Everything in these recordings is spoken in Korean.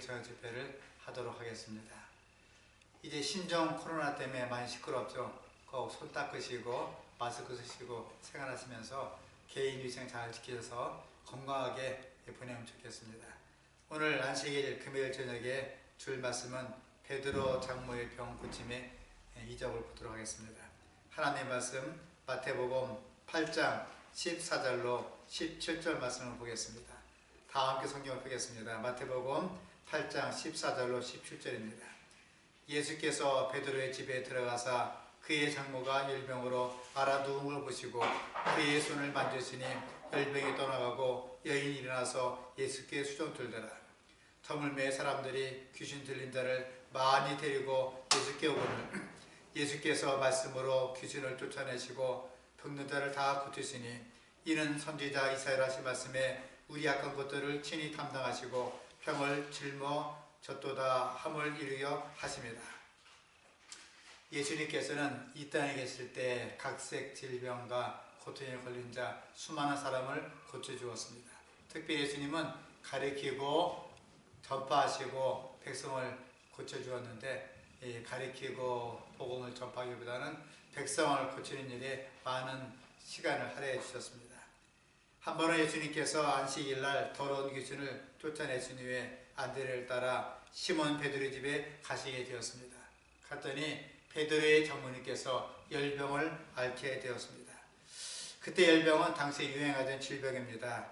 개척 집회를 하도록 하겠습니다. 이제 신종 코로나 때문에 많이 시끄럽죠. 꼭 손 닦으시고 마스크 쓰시고 생활하시면서 개인 위생 잘 지켜서 건강하게 보내면 좋겠습니다. 오늘 안식일 금요일 저녁에 줄 말씀은 베드로 장모의 병 고침의 이적을 보도록 하겠습니다. 하나님의 말씀 마태복음 8장 14절로 17절 말씀을 보겠습니다. 다 함께 성경을 펴겠습니다. 마태복음 8장 14절로 17절입니다. 예수께서 베드로의 집에 들어가사 그의 장모가 열병으로 알아누운 걸 보시고 그의 손을 만지시니 열병이 떠나가고 여인이 일어나서 예수께 수종 들더라. 터물매 사람들이 귀신 들린 자를 많이 데리고 예수께 오거늘 예수께서 말씀으로 귀신을 쫓아내시고 병든 자를 다 고치시니 이는 선지자 이사야가 하신 말씀에 우리 악한 것들을 친히 담당하시고 병을 짊어졌도다 함을 이루려 하십니다. 예수님께서는 이 땅에 계실 때 각색 질병과 고통에 걸린 자 수많은 사람을 고쳐주었습니다. 특별히 예수님은 가리키고 전파하시고 백성을 고쳐주었는데 가리키고 복음을 전파하기보다는 백성을 고치는 일에 많은 시간을 할애해 주셨습니다. 한 번은 예수님께서 안식일날 더러운 귀신을 쫓아내신 후에 안드레를 따라 시몬 베드로의 집에 가시게 되었습니다. 갔더니 베드로의 장모님께서 열병을 앓게 되었습니다. 그때 열병은 당시 유행하던 질병입니다.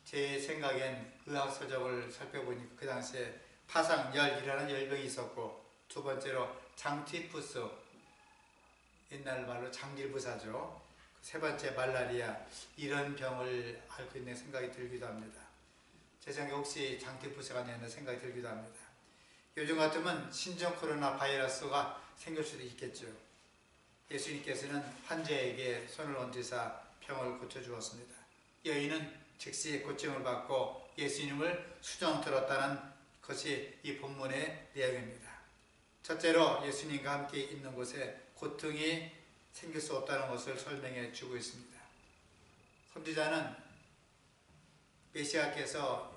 제 생각엔 의학서적을 살펴보니까 그 당시에 파상열이라는 열병이 있었고, 두 번째로 장티푸스, 옛날 말로 장질부사죠. 세 번째 말라리아, 이런 병을 앓고 있는 생각이 들기도 합니다. 제 생각에 혹시 장티푸스가 아니었나 생각이 들기도 합니다. 요즘 같으면 신종 코로나 바이러스가 생길 수도 있겠죠. 예수님께서는 환자에게 손을 얹으사 병을 고쳐주었습니다. 여인은 즉시 고침을 받고 예수님을 수종 들었다는 것이 이 본문의 내용입니다. 첫째로 예수님과 함께 있는 곳에 고통이 생길 수 없다는 것을 설명해 주고 있습니다. 선지자는 메시아께서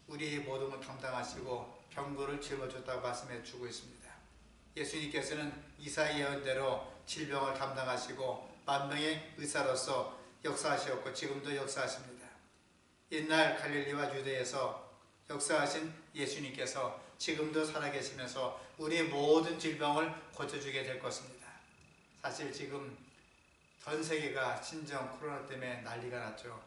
우리의 모든 걸 담당하시고 병고를 짊어졌다고 말씀해 주고 있습니다. 예수님께서는 이사야 예언대로 질병을 담당하시고 만병의 의사로서 역사하셨고 지금도 역사하십니다. 옛날 갈릴리와 유대에서 역사하신 예수님께서 지금도 살아계시면서 우리의 모든 질병을 고쳐주게 될 것입니다. 사실 지금 전 세계가 신종 코로나 때문에 난리가 났죠.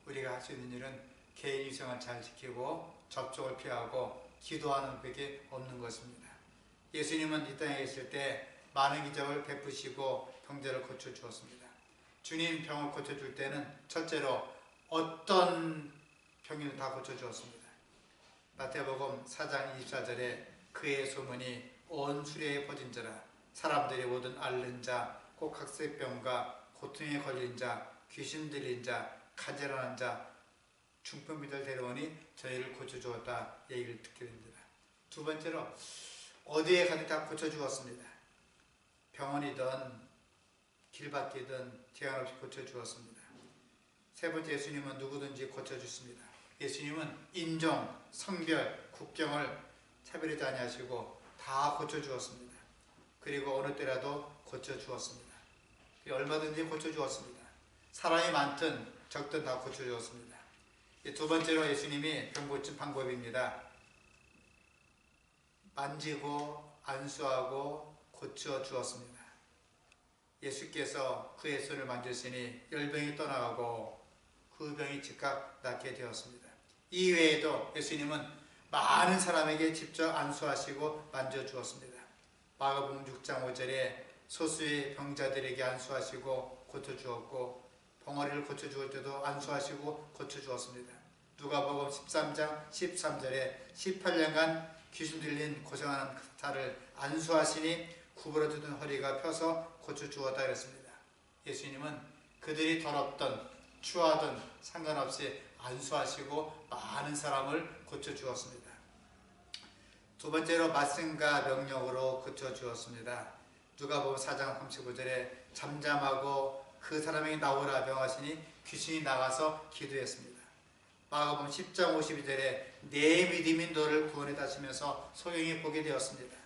우리가 할 수 있는 일은 개인 위생을 잘 지키고 접촉을 피하고 기도하는 밖에 없는 것입니다. 예수님은 이 땅에 계실 때 많은 기적을 베푸시고 병자를 고쳐주었습니다. 주님 병을 고쳐줄 때는 첫째로 어떤 병인을 다 고쳐주었습니다. 마태복음 4장 24절에 그의 소문이 온 수레에 퍼진지라 사람들이 모든 앓는 자, 꼭 각색병과 고통에 걸린 자, 귀신 들린 자, 가젤한 자, 중풍비들 데려오니 저희를 고쳐주었다 얘기를 듣게 됩니다. 두 번째로 어디에 가든 다 고쳐주었습니다. 병원이든 길바뀌든 제한 없이 고쳐주었습니다. 세 번째 예수님은 누구든지 고쳐주십니다. 예수님은 인종, 성별, 국경을 차별하지 아니하시고 다 고쳐주었습니다. 그리고 어느 때라도 고쳐주었습니다. 얼마든지 고쳐주었습니다. 사람이 많든 적든 다 고쳐주었습니다. 두 번째로 예수님이 병 고친 방법입니다. 만지고 안수하고 고쳐주었습니다. 예수께서 그의 손을 만지시니 열병이 떠나가고 그 병이 즉각 낫게 되었습니다. 이 외에도 예수님은 많은 사람에게 직접 안수하시고 만져주었습니다. 마가복음 6장 5절에 소수의 병자들에게 안수하시고 고쳐주었고 벙어리를 고쳐주을 때도 안수하시고 고쳐주었습니다. 누가복음 13장 13절에 18년간 귀신 들린 고생하는 자를 안수하시니 구부러지던 허리가 펴서 고쳐주었다 그랬습니다. 예수님은 그들이 더럽던 추하던 상관없이 안수하시고 많은 사람을 고쳐주었습니다. 두 번째로 말씀과 명령으로 고쳐주었습니다. 누가복음 4장 35절에 잠잠하고 그 사람에게 나오라 명하시니 귀신이 나가서 기도했습니다. 마가복음 10장 52절에 내 믿음이 너를 구원해 다시면서 소경이 보게 되었습니다.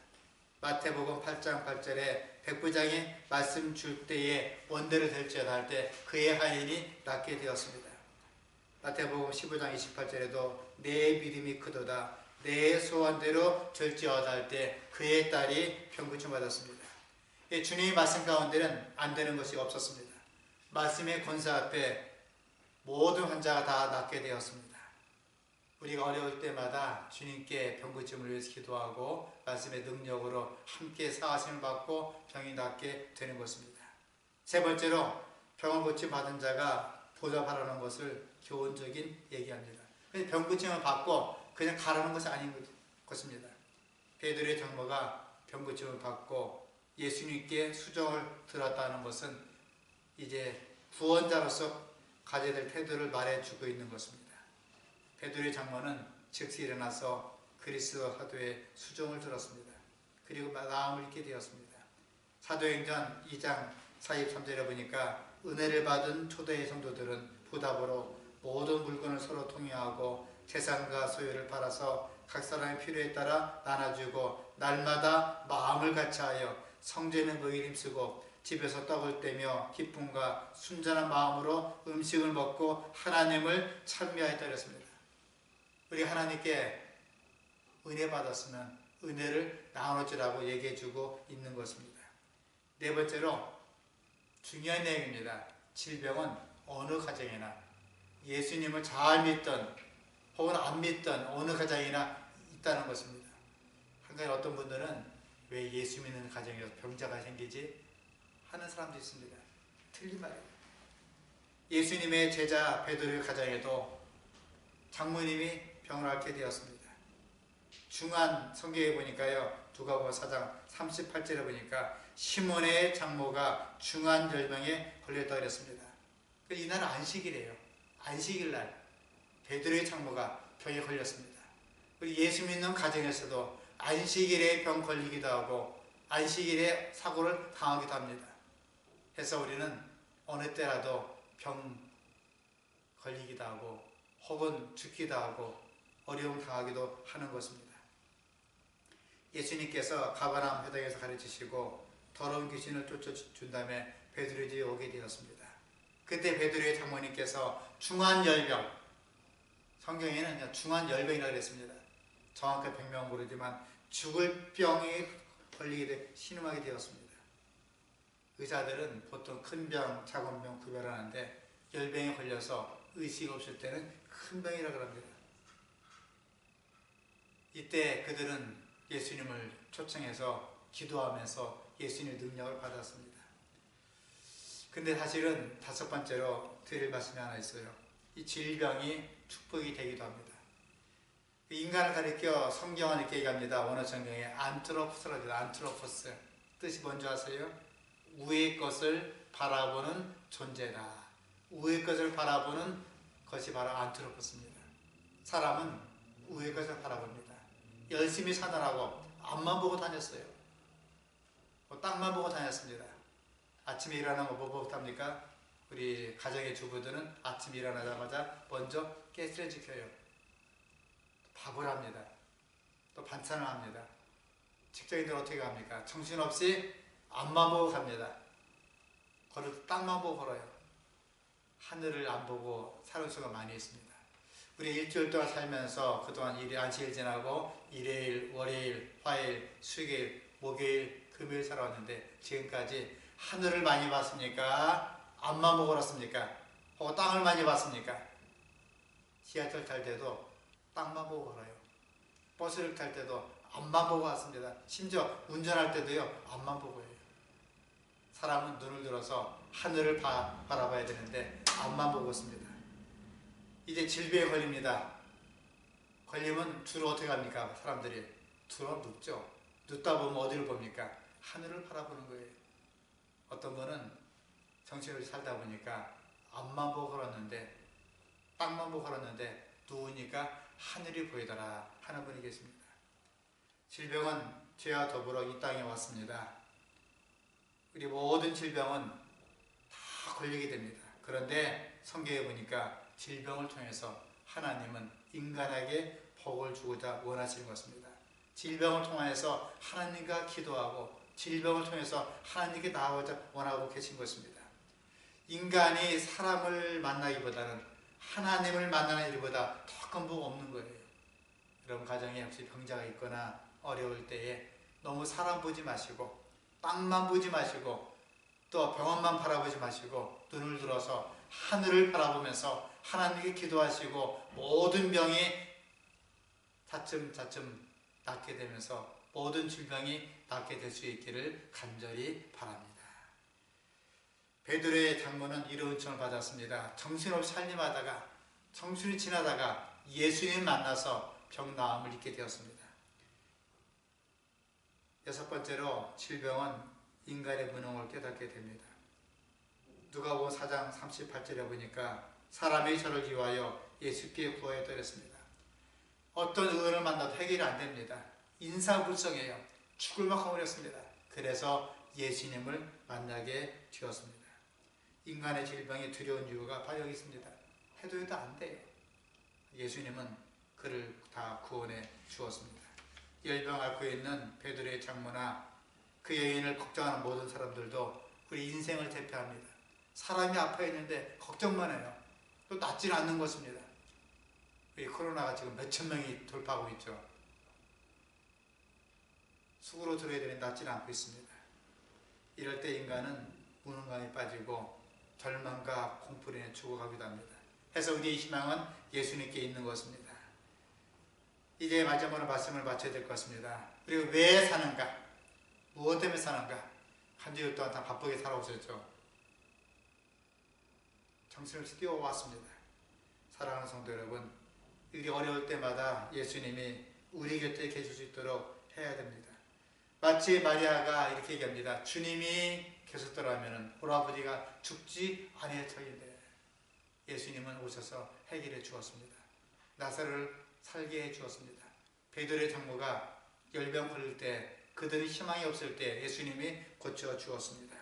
마태복음 8장 8절에 백부장이 말씀 줄 때에 원대로 될지어다 할 때 그의 하인이 낫게 되었습니다. 마태복음 15장 28절에도 내 믿음이 크도다 내 소원대로 될지어다 할 때 그의 딸이 병고침 받았습니다. 주님의 말씀 가운데는 안 되는 것이 없었습니다. 말씀의 권세 앞에 모든 환자가 다 낫게 되었습니다. 우리가 어려울 때마다 주님께 병고침을 위해서 기도하고 말씀의 능력으로 함께 사하심을 받고 병이 낫게 되는 것입니다. 세 번째로 병을 고침 받은 자가 보답하라는 것을 교훈적인 얘기합니다. 병고침을 받고 그냥 가라는 것이 아닌 것입니다. 베드로의 장모가 병고침을 받고 예수님께 수종을 들었다는 것은 이제 구원자로서 가져야 될 태도를 말해주고 있는 것입니다. 베드로의 장모는 즉시 일어나서 그리스도 사도의 수종을 들었습니다. 그리고 나음을 읽게 되었습니다. 사도행전 2장 43절에 보니까 은혜를 받은 초대의 성도들은 보답으로 모든 물건을 서로 통용하고 재산과 소유를 팔아서 각 사람의 필요에 따라 나눠주고 날마다 마음을 같이하여 성전에 모이를 힘쓰고 집에서 떡을 떼며 기쁨과 순전한 마음으로 음식을 먹고 하나님을 찬미하였다 그랬습니다. 우리 하나님께 은혜 받았으면 은혜를 나눠주라고 얘기해주고 있는 것입니다. 네 번째로 중요한 내용입니다. 질병은 어느 가정이나 예수님을 잘 믿던 혹은 안 믿던 어느 가정이나 있다는 것입니다. 한 가지 어떤 분들은 왜 예수 믿는 가정에서 병자가 생기지? 하는 사람도 있습니다. 틀린 말이에요. 예수님의 제자 베드로의 가정에도 장모님이 병을 앓게 되었습니다. 중한 성경에 보니까요. 누가복음 4장 38절에 보니까 시몬의 장모가 중한 열병에 걸렸다 그랬습니다. 이날은 안식일이에요. 안식일날 베드로의 장모가 병에 걸렸습니다. 우리 예수 믿는 가정에서도 안식일에 병 걸리기도 하고 안식일에 사고를 당하기도 합니다. 그래서 우리는 어느 때라도 병 걸리기도 하고 혹은 죽기도 하고 어려움 당하기도 하는 것입니다. 예수님께서 가버나움 회당에서 가르치시고 더러운 귀신을 쫓아준 다음에 베드로의 집에 오게 되었습니다. 그때 베드로의 장모님께서 중환열병, 성경에는 중환열병이라고 했습니다. 정확한 병명은 모르지만 죽을 병에 걸리게 돼 신음하게 되었습니다. 의사들은 보통 큰 병, 작은 병 구별하는데 열병에 걸려서 의식 없을 때는 큰 병이라고 합니다. 이때 그들은 예수님을 초청해서 기도하면서 예수님의 능력을 받았습니다. 근데 사실은 다섯 번째로 드릴 말씀이 하나 있어요. 이 질병이 축복이 되기도 합니다. 인간을 가리켜 성경은 이렇게 얘기합니다. 원어 성경에 안트로포스라고 해요. 안트로포스. 뜻이 뭔지 아세요? 우의 것을 바라보는 존재다. 우의 것을 바라보는 것이 바로 안트로포스입니다. 사람은 우의 것을 바라봅니다. 열심히 사느라고 앞만 보고 다녔어요. 땅만 보고 다녔습니다. 아침에 일어나면 뭐 보고 합니까? 우리 가정의 주부들은 아침 일어나자마자 먼저 가스를 지켜요. 밥을 합니다. 또 반찬을 합니다. 직장인들 어떻게 합니까? 정신없이 앞만 보고 갑니다. 걸을 땅만 보고 걸어요. 하늘을 안 보고 사는 수가 많이 있습니다. 우리 일주일 동안 살면서 그동안 안식일 지나고 일요일, 월요일, 화요일, 수요일, 목요일, 금요일 살아왔는데 지금까지 하늘을 많이 봤습니까? 앞만 보고 걸었습니까? 혹은 땅을 많이 봤습니까? 지하철 탈 때도 땅만 보고 걸어요. 버스를 탈 때도 앞만 보고 갔습니다. 심지어 운전할 때도요, 앞만 보고 해요. 사람은 눈을 들어서 하늘을 바라봐야 되는데 앞만 보고 있습니다. 이제 질병에 걸립니다. 걸리면 주로 어떻게 합니까? 사람들이 주로 눕죠. 눕다 보면 어디를 봅니까? 하늘을 바라보는 거예요. 어떤 분은 정신없이 살다 보니까 앞만 보고 걸었는데 땅만 보고 걸었는데 누우니까 하늘이 보이더라 하는 분이 계십니다. 질병은 죄와 더불어 이 땅에 왔습니다. 우리 모든 질병은 다 걸리게 됩니다. 그런데 성경에 보니까 질병을 통해서 하나님은 인간에게 복을 주고자 원하시는 것입니다. 질병을 통해서 하나님과 기도하고 질병을 통해서 하나님께 나아가고자 원하고 계신 것입니다. 인간이 사람을 만나기보다는 하나님을 만나는 일보다 더 큰 복 없는 거예요. 여러분 가정에 혹시 병자가 있거나 어려울 때에 너무 사람 보지 마시고 땅만 보지 마시고 또 병원만 바라보지 마시고 눈을 들어서 하늘을 바라보면서 하나님께 기도하시고 모든 병이 차츰차츰 낫게 되면서 모든 질병이 낫게 될 수 있기를 간절히 바랍니다. 베드로의 장모는 이런 은총을 받았습니다. 정신없이 살림하다가 청춘이 지나다가 예수님 만나서 병 나음을 잊게 되었습니다. 여섯 번째로 질병은 인간의 무능을 깨닫게 됩니다. 누가복음 4장 38절에 보니까 사람이 저를 위하여 예수께 구하여 드렸습니다. 어떤 의원을 만나도 해결이 안 됩니다. 인사불성해요. 죽을 만큼 어렵습니다. 그래서 예수님을 만나게 되었습니다. 인간의 질병이 두려운 이유가 바로 여기 있습니다. 해도 안 돼요. 예수님은 그를 다 구원해 주었습니다. 열병 앓고 있는 베드로의 장모나 그 여인을 걱정하는 모든 사람들도 우리 인생을 대표합니다. 사람이 아파 있는데 걱정만 해요. 또 낫지는 않는 것입니다. 이 코로나가 지금 몇천 명이 돌파하고 있죠. 수구로 들어야 되는 낫지는 않고 있습니다. 이럴 때 인간은 무능감에 빠지고 절망과 공포에 죽어가기도 합니다. 해서 우리의 희망은 예수님께 있는 것입니다. 이제 마지막으로 말씀을 마쳐야 될 것 같습니다. 그리고 왜 사는가? 무엇 때문에 사는가? 한 주일 동안 다 바쁘게 살아오셨죠. 정신없이 뛰어왔습니다. 사랑하는 성도 여러분, 우리 어려울 때마다 예수님이 우리 곁에 계실 수 있도록 해야 됩니다. 마치 마리아가 이렇게 얘기합니다. 주님이 계셨더라면 오라버니가 죽지 아니할 터인데 예수님은 오셔서 해결해 주었습니다. 나사로를 살게 해 주었습니다. 베드로의 장모가 열병 걸릴 때 그들은 희망이 없을 때 예수님이 고쳐 주었습니다.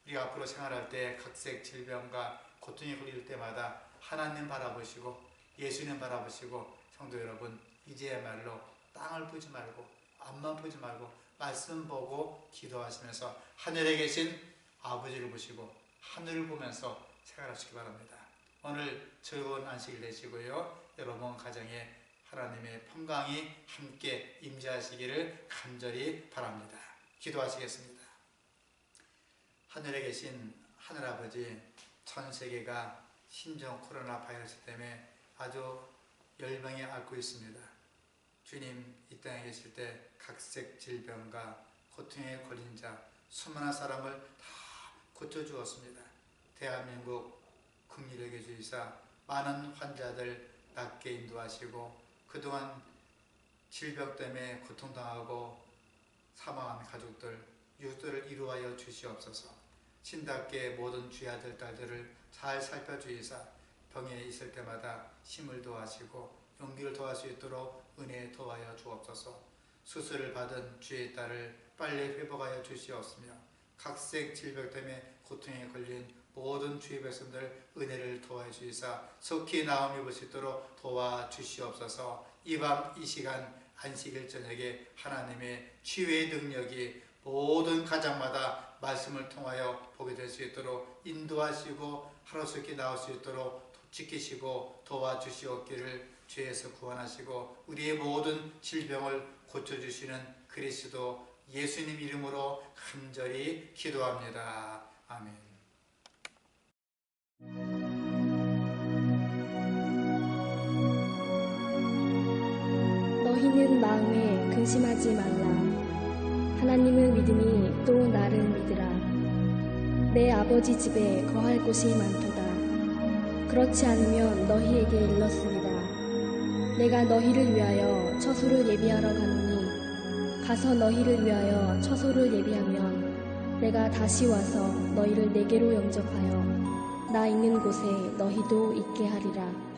우리가 앞으로 생활할 때 각색 질병과 고통이 걸릴 때마다 하나님 바라보시고 예수님 바라보시고 성도 여러분 이제야말로 땅을 보지 말고 앞만 보지 말고 말씀 보고 기도하시면서 하늘에 계신 아버지를 보시고 하늘을 보면서 생활하시기 바랍니다. 오늘 즐거운 안식일 되시고요. 여러분 가정에 하나님의 평강이 함께 임재하시기를 간절히 바랍니다. 기도하시겠습니다. 하늘에 계신 하늘아버지, 전 세계가 신종 코로나 바이러스 때문에 아주 열병에 앓고 있습니다. 주님, 이 땅에 계실 때 각색 질병과 고통에 걸린 자 수많은 사람을 다 고쳐주었습니다. 대한민국 국민에게 주이사 많은 환자들 낫게 인도하시고 그동안 질병 때문에 고통당하고 사망한 가족들, 유족들을 이루하여 주시옵소서. 신답게 모든 주의 아들, 딸들을 잘 살펴주이사 병에 있을 때마다 힘을 도와시고 용기를 도할 수 있도록 은혜 도와여 주옵소서. 수술을 받은 주의 딸을 빨리 회복하여 주시옵으며 각색 질병 때문에 고통에 걸린 모든 주의 백성들 은혜를 도와여 주시사 속히 나음 입을 수 있도록 도와주시옵소서. 이 밤 이 시간 안식일 저녁에 하나님의 치유의 능력이 모든 가정마다 말씀을 통하여 보게 될 수 있도록 인도하시고 하루속히 나올 수 있도록 지키시고 도와주시옵기를 죄에서 구원하시고 우리의 모든 질병을 고쳐주시는 그리스도 예수님 이름으로 간절히 기도합니다. 아멘. 너희는 마음에 근심하지 말라. 하나님을 믿으니 또 나를 믿으라. 내 아버지 집에 거할 곳이 많도다. 그렇지 않으면 너희에게 일렀으리라. 내가 너희를 위하여 처소를 예비하러 가노니 가서 너희를 위하여 처소를 예비하면 내가 다시 와서 너희를 내게로 영접하여 나 있는 곳에 너희도 있게 하리라.